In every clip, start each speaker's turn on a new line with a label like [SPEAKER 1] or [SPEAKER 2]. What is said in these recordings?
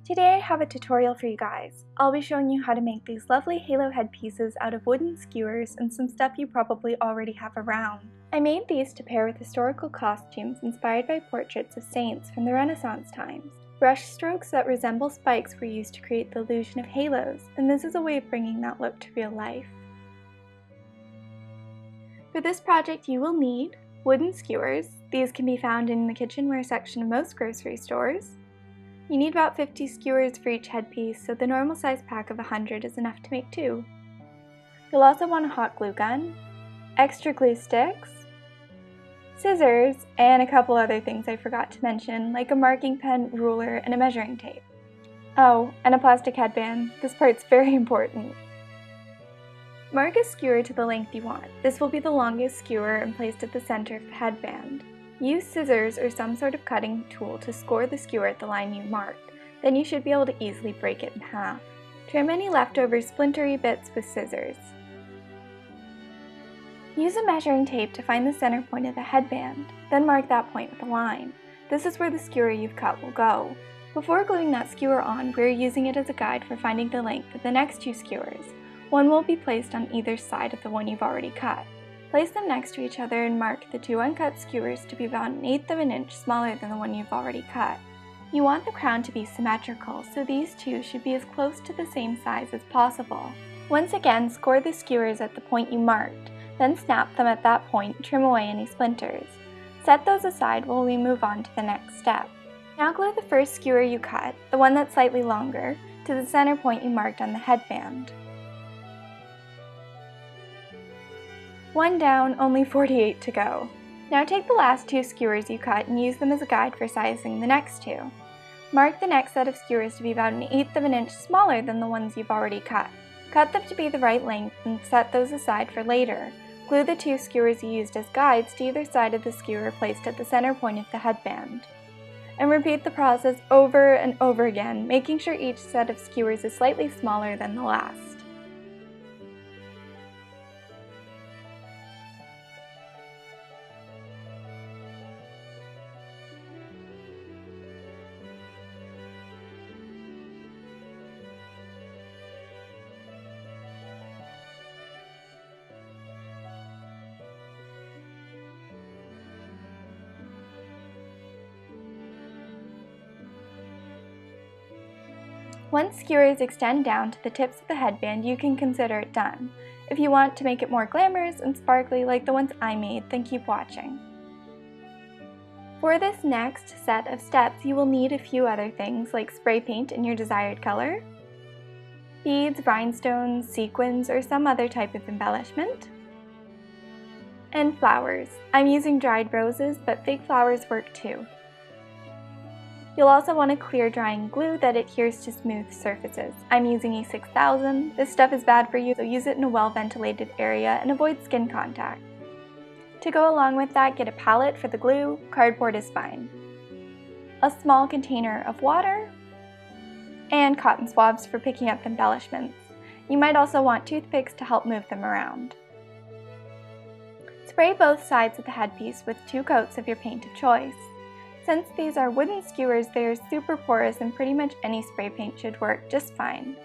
[SPEAKER 1] Today I have a tutorial for you guys. I'll be showing you how to make these lovely halo headpieces out of wooden skewers and some stuff you probably already have around. I made these to pair with historical costumes inspired by portraits of saints from the Renaissance times. Brush strokes that resemble spikes were used to create the illusion of halos, and this is a way of bringing that look to real life. For this project you will need wooden skewers. These can be found in the kitchenware section of most grocery stores. You need about 50 skewers for each headpiece, so the normal size pack of 100 is enough to make 2. You'll also want a hot glue gun, extra glue sticks, scissors, and a couple other things I forgot to mention, like a marking pen, ruler, and a measuring tape. Oh, and a plastic headband. This part's very important. Mark a skewer to the length you want. This will be the longest skewer and placed at the center of the headband. Use scissors or some sort of cutting tool to score the skewer at the line you marked. Then you should be able to easily break it in half. Trim any leftover splintery bits with scissors. Use a measuring tape to find the center point of the headband, then mark that point with a line. This is where the skewer you've cut will go. Before gluing that skewer on, we're using it as a guide for finding the length of the next 2 skewers. One will be placed on either side of the one you've already cut. Place them next to each other and mark the 2 uncut skewers to be about 1/8 of an inch smaller than the one you've already cut. You want the crown to be symmetrical, so these 2 should be as close to the same size as possible. Once again, score the skewers at the point you marked, then snap them at that point and trim away any splinters. Set those aside while we move on to the next step. Now glue the first skewer you cut, the one that's slightly longer, to the center point you marked on the headband. 1 down, only 48 to go. Now take the last 2 skewers you cut and use them as a guide for sizing the next 2. Mark the next set of skewers to be about 1/8 of an inch smaller than the ones you've already cut. Cut them to be the right length and set those aside for later. Glue the 2 skewers you used as guides to either side of the skewer placed at the center point of the headband. And repeat the process over and over again, making sure each set of skewers is slightly smaller than the last. Once skewers extend down to the tips of the headband, you can consider it done. If you want to make it more glamorous and sparkly like the ones I made, then keep watching. For this next set of steps, you will need a few other things like spray paint in your desired color, beads, rhinestones, sequins, or some other type of embellishment, and flowers. I'm using dried roses, but fake flowers work too. You'll also want a clear drying glue that adheres to smooth surfaces. I'm using E6000. This stuff is bad for you, so use it in a well-ventilated area and avoid skin contact. To go along with that, get a palette for the glue. Cardboard is fine. A small container of water, and cotton swabs for picking up embellishments. You might also want toothpicks to help move them around. Spray both sides of the headpiece with 2 coats of your paint of choice. Since these are wooden skewers, they are super porous and pretty much any spray paint should work just fine.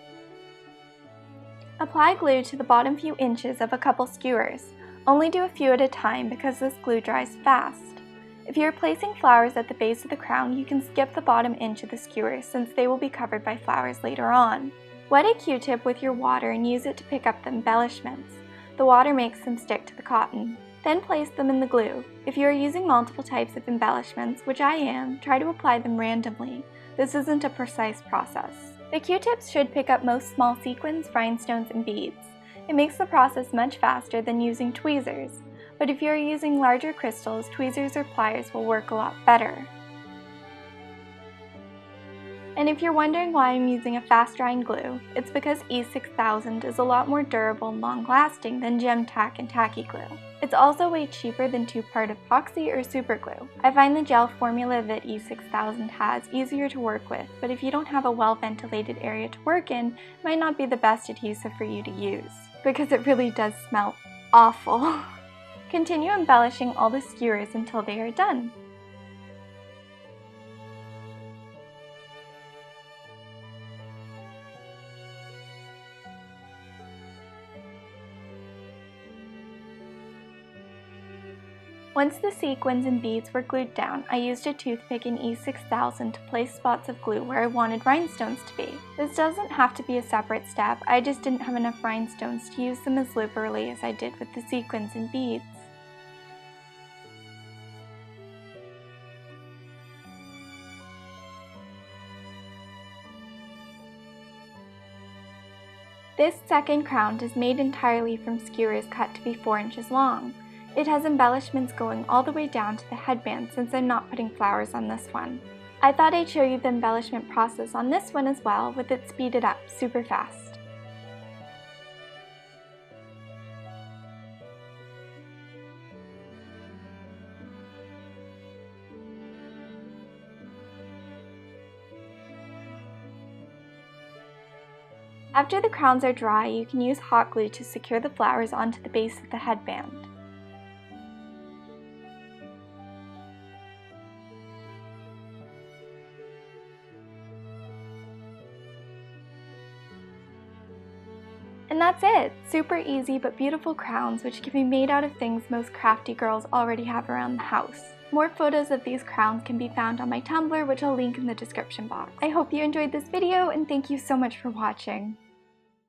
[SPEAKER 1] Apply glue to the bottom few inches of a couple skewers. Only do a few at a time because this glue dries fast. If you are placing flowers at the base of the crown, you can skip the bottom inch of the skewer since they will be covered by flowers later on. Wet a Q-tip with your water and use it to pick up the embellishments. The water makes them stick to the cotton. Then place them in the glue. If you are using multiple types of embellishments, which I am, try to apply them randomly. This isn't a precise process. The Q-tips should pick up most small sequins, rhinestones, and beads. It makes the process much faster than using tweezers, but if you are using larger crystals, tweezers or pliers will work a lot better. And if you're wondering why I'm using a fast-drying glue, it's because E6000 is a lot more durable and long-lasting than gem tack and tacky glue. It's also way cheaper than 2-part epoxy or super glue. I find the gel formula that E6000 has easier to work with, but if you don't have a well-ventilated area to work in, it might not be the best adhesive for you to use, because it really does smell awful. Continue embellishing all the skewers until they are done. Once the sequins and beads were glued down, I used a toothpick in E6000 to place spots of glue where I wanted rhinestones to be. This doesn't have to be a separate step, I just didn't have enough rhinestones to use them as liberally as I did with the sequins and beads. This second crown is made entirely from skewers cut to be 4 inches long. It has embellishments going all the way down to the headband since I'm not putting flowers on this one. I thought I'd show you the embellishment process on this one as well, with it speeded up super fast. After the crowns are dry, you can use hot glue to secure the flowers onto the base of the headband. And that's it! Super easy but beautiful crowns which can be made out of things most crafty girls already have around the house. More photos of these crowns can be found on my Tumblr, which I'll link in the description box. I hope you enjoyed this video and thank you so much for watching!